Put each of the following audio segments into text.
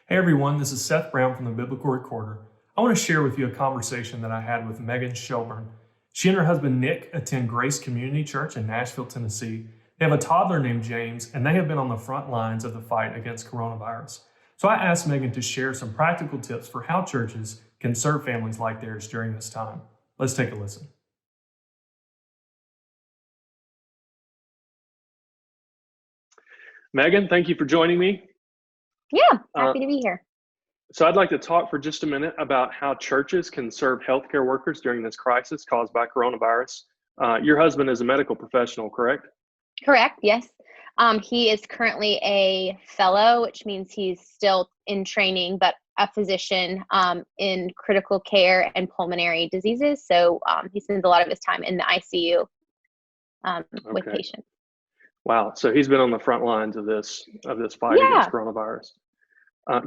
Hey everyone, this is Seth Brown from the Biblical Recorder. I want to share with you a conversation that I had with Megan Shelburne. She and her husband Nick attend Grace Community Church in Nashville, Tennessee. They have a toddler named James, and they have been on the front lines of the fight against coronavirus. So I asked Megan to share some practical tips for how churches can serve families like theirs during this time. Let's take a listen. Megan, thank you for joining me. Yeah, Uh, happy to be here. so I'd like to talk for just a minute about how churches can serve healthcare workers during this crisis caused by coronavirus. Your husband is a medical professional, correct? Correct, yes. He is currently a fellow, which means he's still in training, but a physician in critical care and pulmonary diseases. So he spends a lot of his time in the ICU with Okay. patients. Wow. So he's been on the front lines of this fight against Yeah, coronavirus.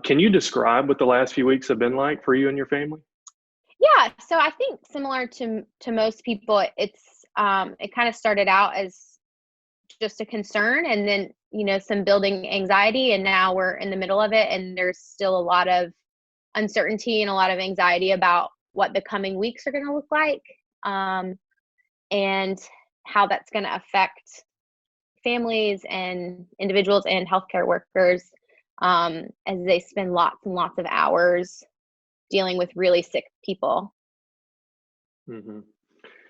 Can you describe what the last few weeks have been like for you and your family? yeah. So I think similar to most people, it's it kind of started out as just a concern, and then some building anxiety, and now we're in the middle of it, and there's still a lot of uncertainty and a lot of anxiety about what the coming weeks are going to look like, and how that's going to affect families and individuals and healthcare workers, as they spend lots and lots of hours dealing with really sick people. hmm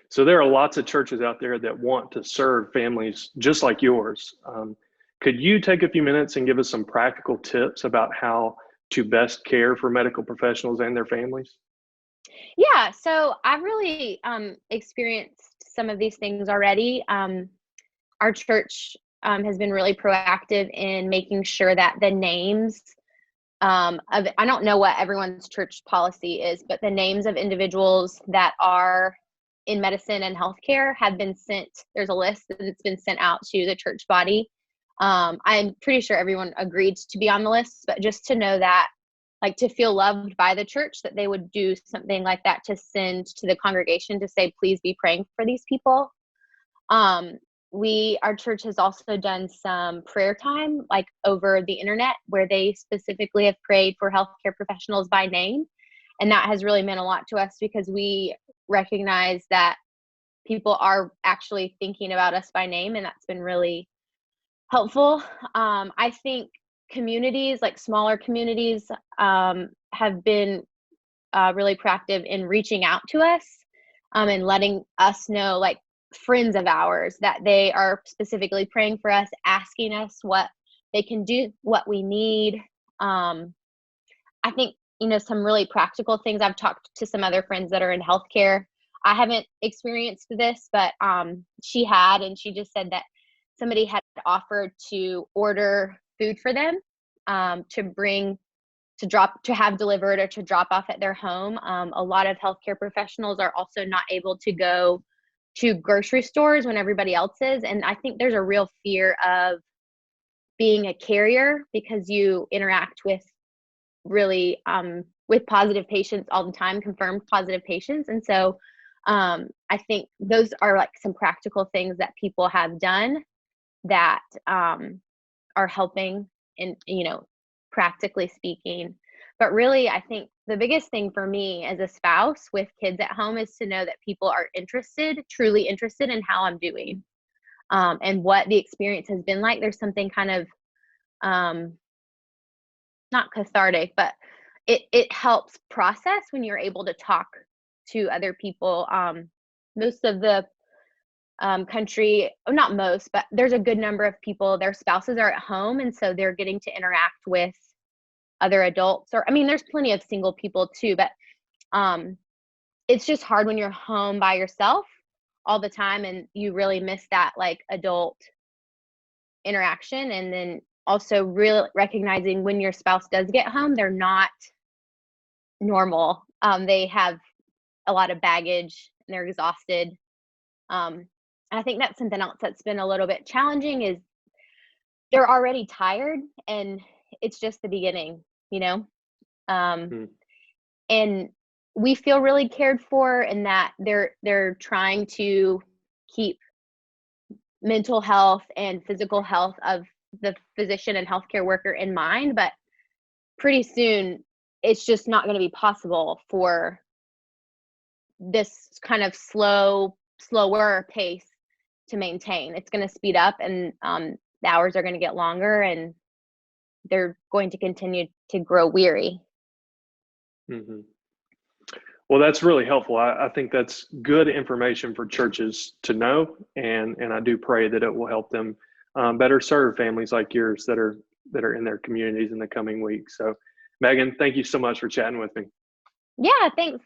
So there are lots of churches out there that want to serve families just like yours. Could you take a few minutes and give us some practical tips about how to best care for medical professionals and their families? Yeah, so I've really experienced some of these things already. Our church has been really proactive in making sure that the names of, I don't know what everyone's church policy is, but the names of individuals that are in medicine and healthcare have been sent. There's a list that's been sent out to the church body. I'm pretty sure everyone agreed to be on the list, but just to know that, like, to feel loved by the church, that they would do something like that to send to the congregation to say, please be praying for these people. Um, our church has also done some prayer time, like over the internet, where they specifically have prayed for healthcare professionals by name. And that has really meant a lot to us because we recognize that people are actually thinking about us by name, and that's been really helpful. I think communities, like smaller communities, have been really proactive in reaching out to us, and letting us know, like friends of ours, that they are specifically praying for us, asking us what they can do, what we need. I think, some really practical things. I've talked to some other friends that are in healthcare. I haven't experienced this, but she had, and she just said that somebody had offered to order food for them, to bring to have delivered or to drop off at their home. A lot of healthcare professionals are also not able to go to grocery stores when everybody else is. And I think there's a real fear of being a carrier because you interact with really with positive patients all the time, confirmed positive patients. And so I think those are like some practical things that people have done that are helping in, practically speaking. But really, I think the biggest thing for me as a spouse with kids at home is to know that people are interested, truly interested in how I'm doing, and what the experience has been like. There's something kind of not cathartic, but it helps process when you're able to talk to other people. Most of the country, not most, but there's a good number of people, their spouses are at home, and so they're getting to interact with other adults. Or, I mean, there's plenty of single people too, but it's just hard when you're home by yourself all the time, and you really miss that like adult interaction. And then also really recognizing when your spouse does get home, they're not normal. They have a lot of baggage and they're exhausted. I think that's something else that's been a little bit challenging is they're already tired, and it's just the beginning, you know? Um, Hmm. and we feel really cared for, and that they're trying to keep mental health and physical health of the physician and healthcare worker in mind, but pretty soon it's just not going to be possible for this kind of slower pace to maintain. It's going to speed up, and the hours are going to get longer, and they're going to continue to grow weary. Mm-hmm. Well, that's really helpful. I think that's good information for churches to know, and I do pray that it will help them better serve families like yours that are in their communities in the coming weeks. So, Megan, thank you so much for chatting with me. Yeah, thanks.